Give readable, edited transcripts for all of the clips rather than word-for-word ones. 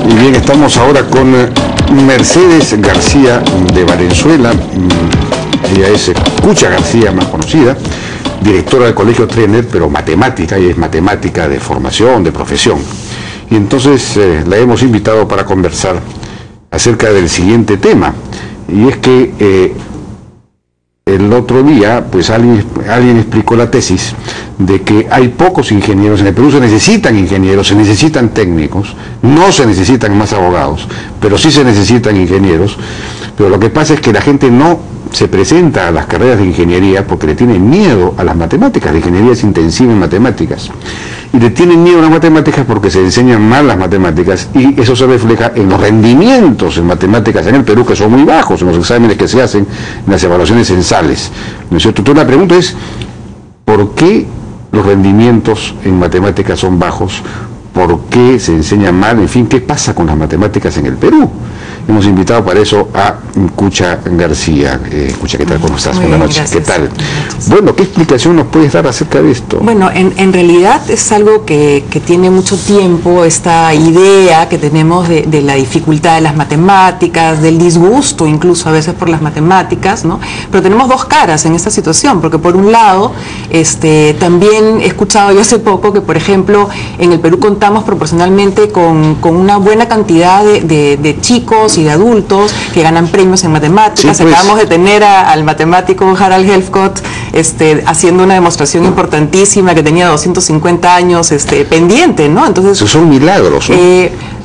Y bien, estamos ahora con Mercedes García de Valenzuela. Ella es Cucha García, más conocida, directora del Colegio Trenet, pero matemática, y es matemática de formación, de profesión. Y entonces la hemos invitado para conversar acerca del siguiente tema, y es que el otro día, pues alguien explicó la tesis de que hay pocos ingenieros. En el Perú se necesitan ingenieros, se necesitan técnicos, no se necesitan más abogados, pero sí se necesitan ingenieros. Pero lo que pasa es que la gente no se presenta a las carreras de ingeniería porque le tienen miedo a las matemáticas. La ingeniería es intensiva en matemáticas. Y le tienen miedo a las matemáticas porque se enseñan mal las matemáticas, y eso se refleja en los rendimientos en matemáticas en el Perú, que son muy bajos en los exámenes que se hacen, en las evaluaciones censales, ¿no es cierto? Entonces la pregunta es, ¿por qué los rendimientos en matemáticas son bajos? ¿Por qué se enseña mal? En fin, ¿qué pasa con las matemáticas en el Perú? Hemos invitado para eso a Cucha García. Cucha, ¿qué tal? ¿Cómo estás? Buenas noches. ¿Qué tal? Bueno, ¿qué explicación nos puedes dar acerca de esto? Bueno, en realidad es algo que tiene mucho tiempo, esta idea que tenemos de la dificultad de las matemáticas, del disgusto incluso a veces por las matemáticas, ¿no? Pero tenemos dos caras en esta situación, porque por un lado, también he escuchado yo hace poco que, por ejemplo, en el Perú contamos proporcionalmente con una buena cantidad de chicos y de adultos que ganan premios en matemáticas. Sí, pues. Acabamos de tener al matemático Harald Helfgott haciendo una demostración importantísima que tenía 250 años pendiente, ¿no? Entonces, esos son milagros, ¿no?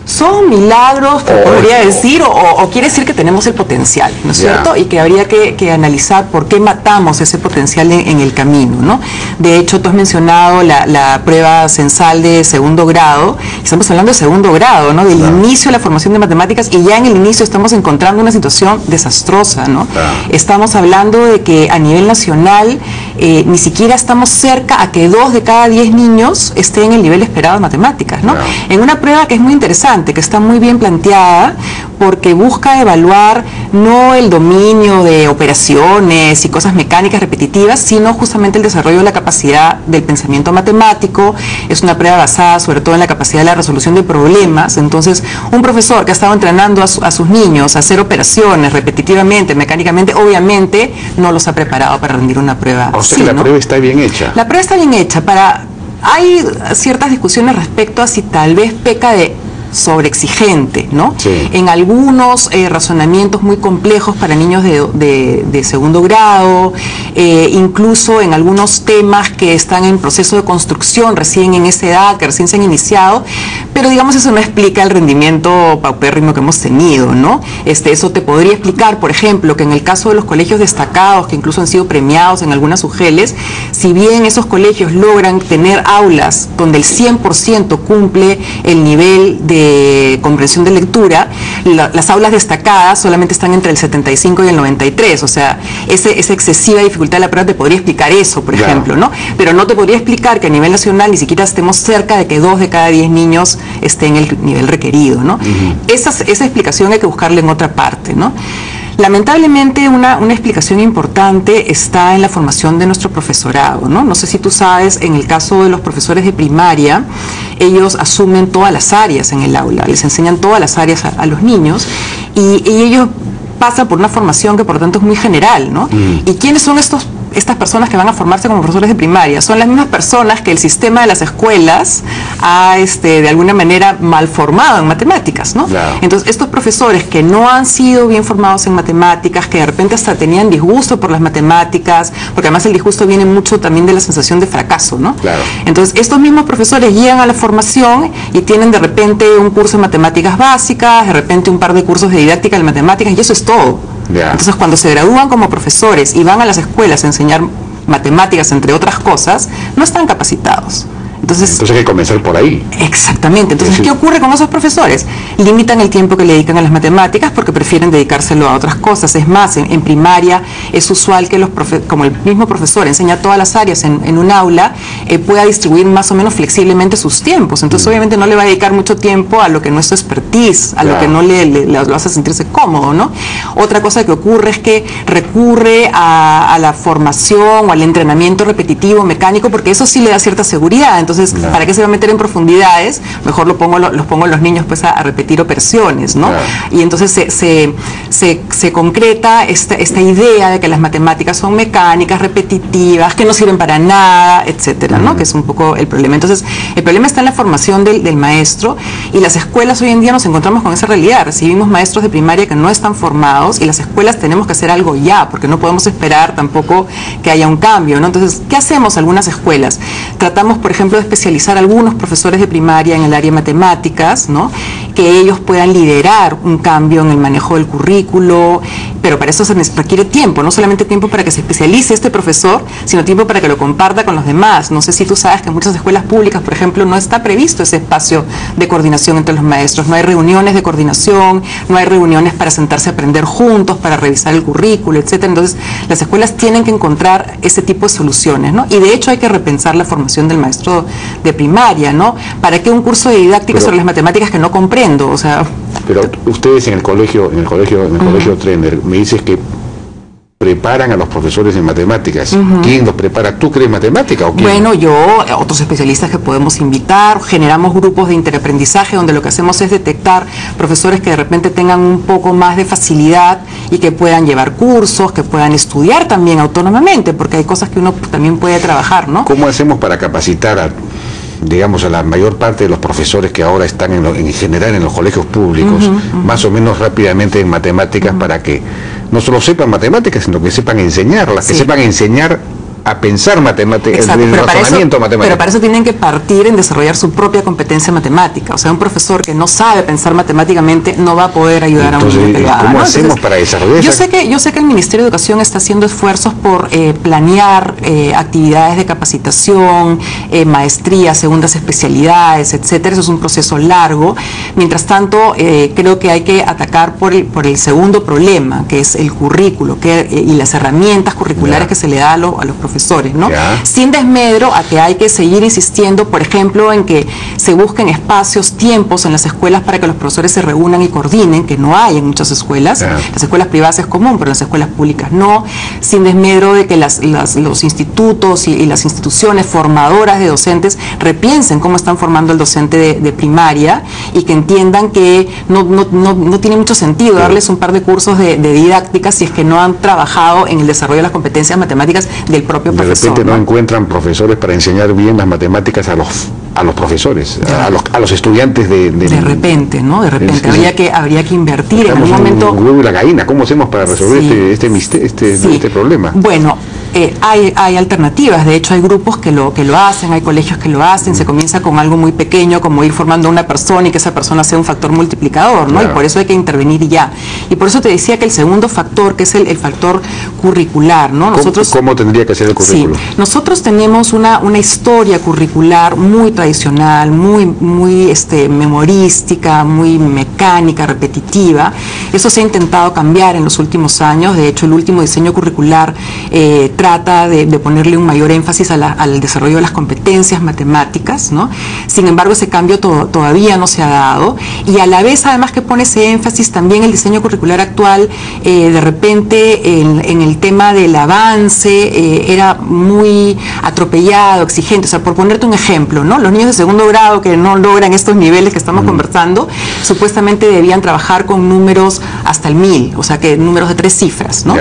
Son milagros, podría decir, o quiere decir que tenemos el potencial, ¿no es cierto? Y que habría que analizar por qué matamos ese potencial en el camino, ¿no? De hecho, tú has mencionado la prueba censal de segundo grado. Estamos hablando de segundo grado, ¿no? Del inicio de la formación de matemáticas, y ya en el inicio estamos encontrando una situación desastrosa, ¿no? Estamos hablando de que a nivel nacional ni siquiera estamos cerca a que 2 de cada 10 niños estén en el nivel esperado de matemáticas, ¿no? En una prueba que es muy interesante, que está muy bien planteada, porque busca evaluar no el dominio de operaciones y cosas mecánicas repetitivas, sino justamente el desarrollo de la capacidad del pensamiento matemático. Es una prueba basada sobre todo en la capacidad de la resolución de problemas. Entonces, un profesor que ha estado entrenando a sus niños a hacer operaciones repetitivamente, mecánicamente, obviamente no los ha preparado para rendir una prueba. O sea, que la prueba está bien hecha. La prueba está bien hecha. Hay ciertas discusiones respecto a si tal vez peca de sobreexigente, ¿no? Sí. En algunos razonamientos muy complejos para niños de segundo grado, incluso en algunos temas que están en proceso de construcción recién en esa edad, que recién se han iniciado, pero digamos eso no explica el rendimiento paupérrimo que hemos tenido, ¿no? Eso te podría explicar, por ejemplo, que en el caso de los colegios destacados, que incluso han sido premiados en algunas UGELes, si bien esos colegios logran tener aulas donde el 100% cumple el nivel de comprensión de lectura, las aulas destacadas solamente están entre el 75 y el 93, o sea, esa excesiva dificultad de la prueba te podría explicar eso, por ejemplo, ¿no? Pero no te podría explicar que a nivel nacional ni siquiera estemos cerca de que 2 de cada 10 niños estén en el nivel requerido, ¿no? Esa explicación hay que buscarla en otra parte, ¿no? Lamentablemente una explicación importante está en la formación de nuestro profesorado, ¿no? No sé si tú sabes, en el caso de los profesores de primaria, ellos asumen todas las áreas en el aula, les enseñan todas las áreas a los niños, y ellos pasan por una formación que por lo tanto es muy general, ¿no? ¿Y quiénes son estas personas que van a formarse como profesores de primaria? Son las mismas personas que el sistema de las escuelas ha de alguna manera mal formado en matemáticas, ¿no? Claro. Entonces, estos profesores que no han sido bien formados en matemáticas, que de repente hasta tenían disgusto por las matemáticas, porque además el disgusto viene mucho también de la sensación de fracaso, ¿no? Claro. Entonces, estos mismos profesores llegan a la formación y tienen de repente un curso de matemáticas básicas, de repente un par de cursos de didáctica de matemáticas, y eso es todo. Entonces, cuando se gradúan como profesores y van a las escuelas a enseñar matemáticas, entre otras cosas, no están capacitados. Entonces hay que comenzar por ahí. Exactamente. Entonces, ¿qué ocurre con esos profesores? Limitan el tiempo que le dedican a las matemáticas porque prefieren dedicárselo a otras cosas. Es más, en primaria es usual que como el mismo profesor enseña todas las áreas en un aula, pueda distribuir más o menos flexiblemente sus tiempos. Entonces, obviamente no le va a dedicar mucho tiempo a lo que no es su expertise, a lo que no lo hace sentirse cómodo, ¿no? Otra cosa que ocurre es que recurre a la formación o al entrenamiento repetitivo, mecánico, porque eso sí le da cierta seguridad. Entonces, ¿para qué se va a meter en profundidades? Mejor los pongo a los niños pues a repetir operaciones, ¿no? Y entonces se concreta esta idea de que las matemáticas son mecánicas, repetitivas, que no sirven para nada, etcétera, ¿no? Que es un poco el problema. Entonces, el problema está en la formación del maestro, y las escuelas hoy en día nos encontramos con esa realidad. Recibimos maestros de primaria que no están formados, y las escuelas tenemos que hacer algo ya, porque no podemos esperar tampoco que haya un cambio, ¿no? Entonces, ¿qué hacemos algunas escuelas? Tratamos, por ejemplo, de especializar a algunos profesores de primaria en el área de matemáticas, ¿no? Que ellos puedan liderar un cambio en el manejo del currículo, pero para eso se requiere tiempo, no solamente tiempo para que se especialice este profesor, sino tiempo para que lo comparta con los demás. No sé si tú sabes que en muchas escuelas públicas, por ejemplo, no está previsto ese espacio de coordinación entre los maestros, no hay reuniones de coordinación, no hay reuniones para sentarse a aprender juntos, para revisar el currículo, etcétera. Entonces, las escuelas tienen que encontrar ese tipo de soluciones, ¿no? Y de hecho hay que repensar la formación del maestro de primaria, ¿no? ¿Para qué un curso de didáctica sobre las matemáticas que no comprendo? O sea... Pero ustedes en el colegio Trener, me dices que preparan a los profesores de matemáticas. ¿Quién los prepara? ¿Tú crees matemática o quién? Bueno, otros especialistas que podemos invitar, generamos grupos de interaprendizaje donde lo que hacemos es detectar profesores que de repente tengan un poco más de facilidad y que puedan llevar cursos, que puedan estudiar también autónomamente, porque hay cosas que uno también puede trabajar, ¿no? ¿Cómo hacemos para capacitar a la mayor parte de los profesores que ahora están en general en los colegios públicos, más o menos rápidamente en matemáticas, para que no solo sepan matemáticas, sino que sepan enseñarlas, que sepan enseñar a pensar matemáticas, el razonamiento matemático? Pero para eso tienen que partir en desarrollar su propia competencia matemática. O sea, un profesor que no sabe pensar matemáticamente no va a poder ayudar a un niño que lo haga. ¿Cómo hacemos para desarrollar yo sé que el Ministerio de Educación está haciendo esfuerzos por planear actividades de capacitación, maestrías, segundas especialidades, etcétera. Eso es un proceso largo. Mientras tanto, creo que hay que atacar por el segundo problema, que es el currículo y las herramientas curriculares que se le da a los profesores, ¿no? Sin desmedro a que hay que seguir insistiendo, por ejemplo, en que se busquen espacios, tiempos en las escuelas para que los profesores se reúnan y coordinen, que no hay en muchas escuelas. Las escuelas privadas es común, pero en las escuelas públicas no. Sin desmedro de que los institutos y las instituciones formadoras de docentes repiensen cómo están formando el docente de primaria, y que entiendan que no tiene mucho sentido darles un par de cursos de didáctica si es que no han trabajado en el desarrollo de las competencias matemáticas del propio profesor. De repente no encuentran profesores para enseñar bien las matemáticas a los profesores, a los estudiantes de repente, ¿no? De repente habría que invertir en algún momento. Un huevo y la gallina. ¿Cómo hacemos para resolver este problema? Bueno, hay alternativas. De hecho, hay grupos que lo hacen, hay colegios que lo hacen. Se comienza con algo muy pequeño, como ir formando una persona y que esa persona sea un factor multiplicador, ¿no? Y por eso hay que intervenir ya. Y por eso te decía que el segundo factor, que es el factor curricular, ¿no? ¿Cómo tendría que ser el currículo? Sí, nosotros tenemos una historia curricular muy tradicional, muy memorística, muy mecánica, repetitiva. Eso se ha intentado cambiar en los últimos años. De hecho, el último diseño curricular trata de ponerle un mayor énfasis al desarrollo de las competencias matemáticas, ¿no? Sin embargo, ese cambio todavía no se ha dado, y a la vez, además que pone ese énfasis, también el diseño curricular actual, de repente, en el tema del avance, era muy atropellado, exigente. O sea, por ponerte un ejemplo, ¿no? Los niños de segundo grado que no logran estos niveles que estamos conversando, supuestamente debían trabajar con números hasta el 1000, o sea, que números de 3 cifras, ¿no?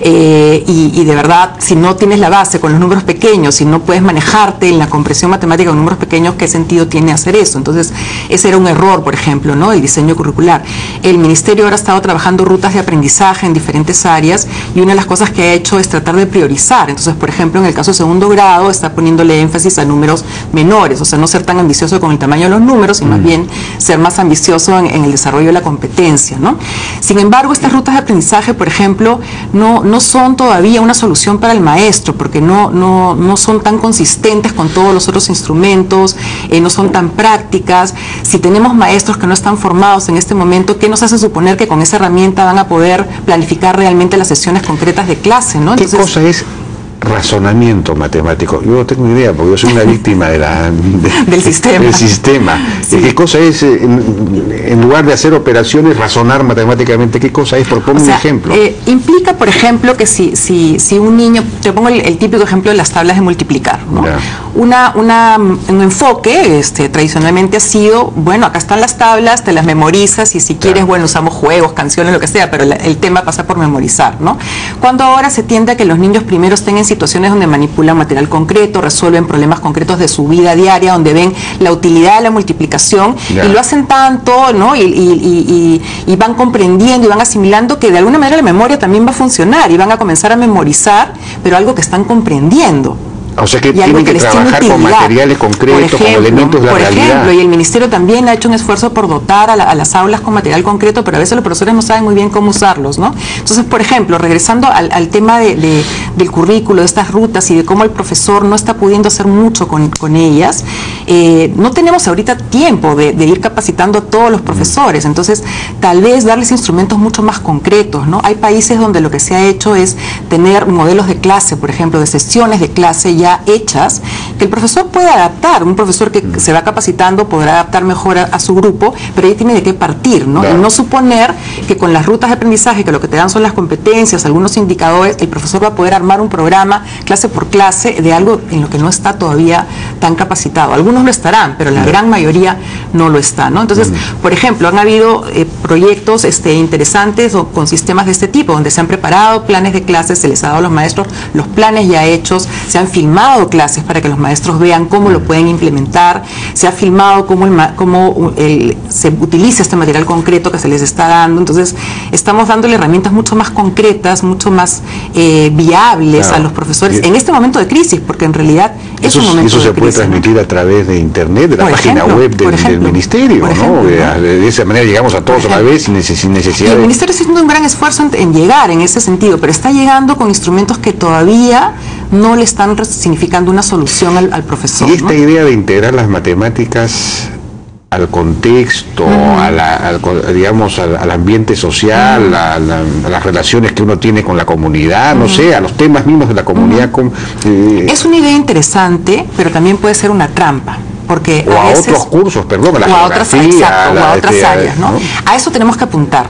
Y de verdad, si no tienes la base con los números pequeños, si no puedes manejarte en la comprensión matemática con números pequeños, ¿qué sentido tiene hacer eso? Entonces, ese era un error, por ejemplo, ¿no? El diseño curricular. El Ministerio ahora ha estado trabajando rutas de aprendizaje en diferentes áreas, y una de las cosas que ha hecho es tratar de priorizar. Entonces, por ejemplo, en el caso de segundo grado, está poniéndole énfasis a números menores, o sea, no ser tan ambicioso con el tamaño de los números, y más bien ser más ambicioso en el desarrollo de la competencia, ¿no? Sin embargo, estas rutas de aprendizaje, por ejemplo, no son todavía una solución para el maestro, porque no son tan consistentes con todos los otros instrumentos, no son tan prácticas. Si tenemos maestros que no están formados en este momento, ¿qué nos hace suponer que con esa herramienta van a poder planificar realmente las sesiones concretas de clase, ¿no? Entonces, ¿qué cosa es razonamiento matemático. Yo no tengo idea, porque yo soy una víctima del sistema. Del sistema. Sí. ¿Qué cosa es, en lugar de hacer operaciones, razonar matemáticamente? ¿Qué cosa es? Ponme un ejemplo. Implica, por ejemplo, que si un niño, te pongo el típico ejemplo de las tablas de multiplicar, ¿no? Un enfoque tradicionalmente ha sido, bueno, acá están las tablas, te las memorizas y si quieres, bueno, usamos juegos, canciones, lo que sea, pero el tema pasa por memorizar, ¿no? Cuando ahora se tiende a que los niños primero estén en situaciones donde manipulan material concreto, resuelven problemas concretos de su vida diaria, donde ven la utilidad de la multiplicación y lo hacen tanto, ¿no? Y van comprendiendo y van asimilando que de alguna manera la memoria también va a funcionar y van a comenzar a memorizar, pero algo que están comprendiendo. O sea que tienen que trabajar con materiales concretos, con elementos de la realidad. Por ejemplo, y el Ministerio también ha hecho un esfuerzo por dotar a las aulas con material concreto, pero a veces los profesores no saben muy bien cómo usarlos, ¿no? Entonces, por ejemplo, regresando al tema del currículo, de estas rutas y de cómo el profesor no está pudiendo hacer mucho con ellas, no tenemos ahorita tiempo de ir capacitando a todos los profesores, entonces tal vez darles instrumentos mucho más concretos, ¿no? Hay países donde lo que se ha hecho es tener modelos de clase, por ejemplo, de sesiones de clase ya hechas, que el profesor puede adaptar. Un profesor que se va capacitando podrá adaptar mejor a su grupo, pero ahí tiene de qué partir, ¿no? Y no suponer que con las rutas de aprendizaje, que lo que te dan son las competencias, algunos indicadores, el profesor va a poder armar un programa clase por clase de algo en lo que no está todavía tan capacitado. Algunos lo estarán, pero la gran mayoría no lo está, ¿no? Entonces, por ejemplo, han habido proyectos interesantes con sistemas de este tipo, donde se han preparado planes de clases, se les ha dado a los maestros los planes ya hechos, se han filmado clases para que los maestros vean cómo lo pueden implementar, se ha filmado cómo se utiliza este material concreto que se les está dando. Entonces estamos dándole herramientas mucho más concretas, mucho más viables a los profesores en este momento de crisis, porque en realidad es un momento de crisis. Eso se puede transmitir a través de internet, de la página web del ministerio, ¿no? De esa manera llegamos a todos a la vez sin necesidad. El ministerio está haciendo un gran esfuerzo en llegar en ese sentido, pero está llegando con instrumentos que todavía no le están significando una solución al profesor. Y esta idea de integrar las matemáticas al contexto, digamos, al ambiente social, a las relaciones que uno tiene con la comunidad, no sé, a los temas mismos de la comunidad. Es una idea interesante, pero también puede ser una trampa. Porque a veces, otros cursos, perdón, a otras áreas, ¿no? A eso tenemos que apuntar.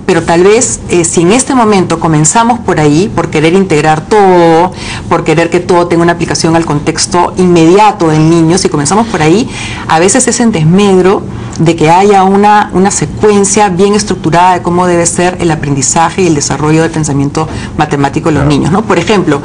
Pero tal vez si en este momento comenzamos por ahí, por querer integrar todo, por querer que todo tenga una aplicación al contexto inmediato del niño, si comenzamos por ahí, a veces es en desmedro de que haya una secuencia bien estructurada de cómo debe ser el aprendizaje y el desarrollo del pensamiento matemático de los niños, ¿no? Por ejemplo,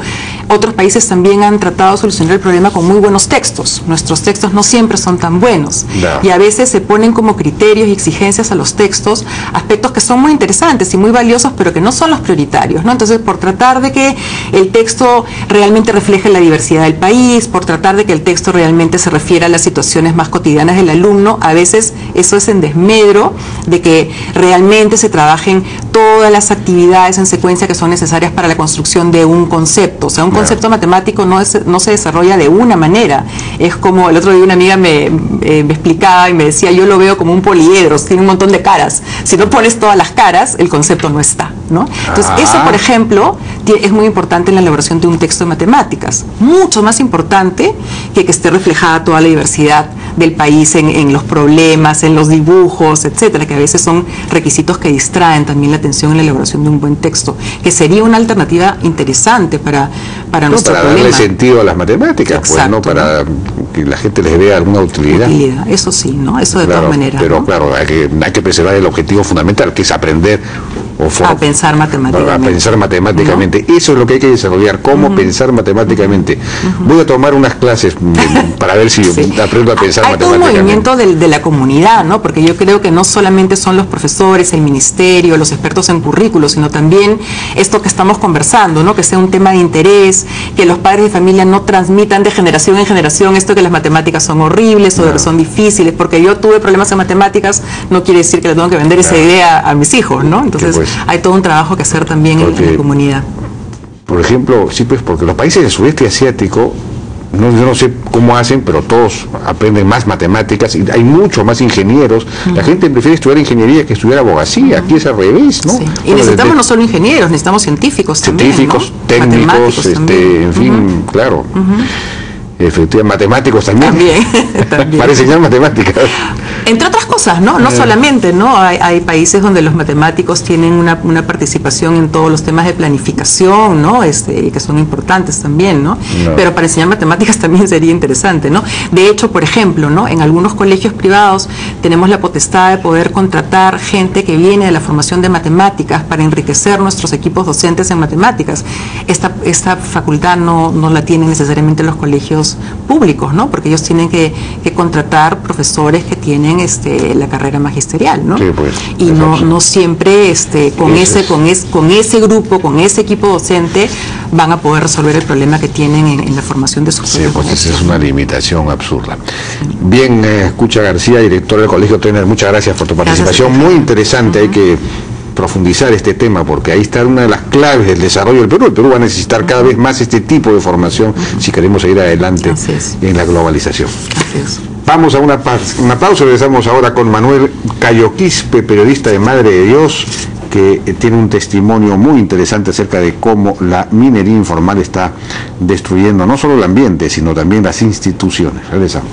otros países también han tratado de solucionar el problema con muy buenos textos. Nuestros textos no siempre son tan buenos y a veces se ponen como criterios y exigencias a los textos aspectos que son muy interesantes y muy valiosos, pero que no son los prioritarios, ¿no? Entonces, por tratar de que el texto realmente refleje la diversidad del país, por tratar de que el texto realmente se refiera a las situaciones más cotidianas del alumno, a veces eso es en desmedro de que realmente se trabajen todas las actividades en secuencia que son necesarias para la construcción de un concepto. O sea, un concepto matemático no se desarrolla de una manera. Es como el otro día una amiga me explicaba y me decía, yo lo veo como un poliedro, tiene un montón de caras. Si no pones todas las caras, el concepto no está, ¿no? Entonces, eso, por ejemplo, es muy importante en la elaboración de un texto de matemáticas. Mucho más importante que esté reflejada toda la diversidad del país en los problemas, en los dibujos, etcétera, que a veces son requisitos que distraen también la atención en la elaboración de un buen texto, que sería una alternativa interesante para nuestro problema. Para darle sentido a las matemáticas. Exacto, pues, ¿no? Para que la gente les vea alguna utilidad. Eso sí, ¿no? Eso de todas maneras. Pero ¿no? Claro, hay que preservar el objetivo fundamental, que es aprender a pensar matemáticamente. A pensar matemáticamente. ¿No? Eso es lo que hay que desarrollar, cómo pensar matemáticamente. Voy a tomar unas clases para ver si aprendo a pensar matemáticamente. Hay todo un movimiento de la comunidad, ¿no? Porque yo creo que no solamente son los profesores, el ministerio, los expertos en currículos, sino también esto que estamos conversando, ¿no? Que sea un tema de interés, que los padres de familia no transmitan de generación en generación esto que las matemáticas son horribles o que son difíciles, porque yo tuve problemas en matemáticas, no quiere decir que le tengo que vender esa idea a mis hijos, ¿no? Entonces, hay todo un trabajo que hacer también en la comunidad. Por ejemplo, sí, pues porque los países del sudeste asiático No, yo no sé cómo hacen, pero todos aprenden más matemáticas y hay mucho más ingenieros. La gente prefiere estudiar ingeniería que estudiar abogacía. Aquí es al revés, ¿no? Sí. Y necesitamos no solo ingenieros, necesitamos científicos también, científicos, ¿no? técnicos, en fin, claro. Efectivamente, matemáticos también. También. Para enseñar matemáticas. Entre otras cosas, ¿no? No solamente, ¿no? Hay países donde los matemáticos tienen una participación en todos los temas de planificación, ¿no? Que son importantes también, ¿no? Pero para enseñar matemáticas también sería interesante, ¿no? De hecho, por ejemplo, ¿no? En algunos colegios privados tenemos la potestad de poder contratar gente que viene de la formación de matemáticas para enriquecer nuestros equipos docentes en matemáticas. Esta facultad no la tienen necesariamente los colegios públicos, ¿no? Porque ellos tienen que contratar profesores que tienen la carrera magisterial, ¿no? Sí, pues, y no siempre con ese grupo, con ese equipo docente van a poder resolver el problema que tienen en la formación de sus propios pues esa es una limitación absurda. Bien, Cucha García, directora del Colegio Trener, muchas gracias por tu participación. Gracias. Muy interesante, hay que profundizar este tema porque ahí está una de las claves del desarrollo del Perú. El Perú va a necesitar cada vez más este tipo de formación si queremos seguir adelante en la globalización. Así es. Vamos a una pausa, regresamos ahora con Manuel Cayo Quispe, periodista de Madre de Dios, que tiene un testimonio muy interesante acerca de cómo la minería informal está destruyendo no solo el ambiente, sino también las instituciones. Regresamos.